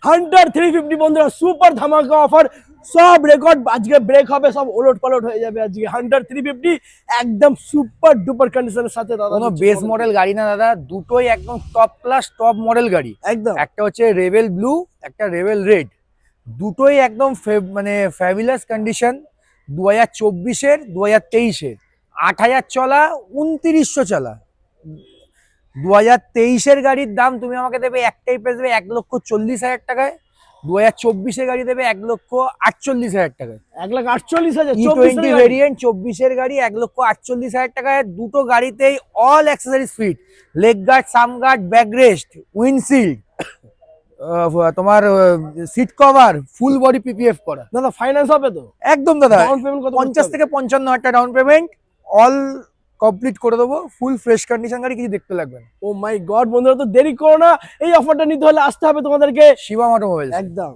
Hunter 350 বন্ধুরা super ধামাকা offer, সব রেকর্ড আজকে ব্রেক হবে, সব ওলট পালট হয়ে যাবে আজকে। হান্টার 350 একদম সুপার ডুপার কন্ডিশনের সাথে দাদা, কোনো বেস মডেল গাড়ি না দাদা, দুটোই একদম টপ ক্লাস টপ মডেল গাড়ি। একদম একটা হচ্ছে রেবেল ব্লু, একটা রেবেল রেড, দুটোই একদম মানে ফ্যাবুলাস কন্ডিশন। 2024-এর 2023-এর 8000 চলা, 2900 চলা। 2023-এর গাড়ির দাম তুমি আমাকে দেবে একটাই প্রাইস দেবে 1,40,000 টাকায়। 2024-এর গাড়ি দেবে 1,48,000 টাকায়। 1,48,000 E20 ভেরিয়েন্ট 24-এর গাড়ি 1,48,000 টাকায়। দুটো গাড়িতেই all accessories fit, leg guard, sump guard, back rest, windshield, তোমার seat cover, full body PPF করা। দাদা ফাইন্যান্স হবে তো? একদম দাদা, ডাউন পেমেন্ট কত? 50 থেকে 55,000 টাকা ডাউন পেমেন্ট, অল কমপ্লিট করে দেবো। ফুল ফ্রেশ কন্ডিশন গাড়ি, কিছু দেখতে লাগবে না। ও মাই গড বন্ধুরা, তো দেরি করো না, এই অফারটা নিতে হলে আসতে হবে তোমাদেরকে শিবম অটোমোবাইলস। একদম।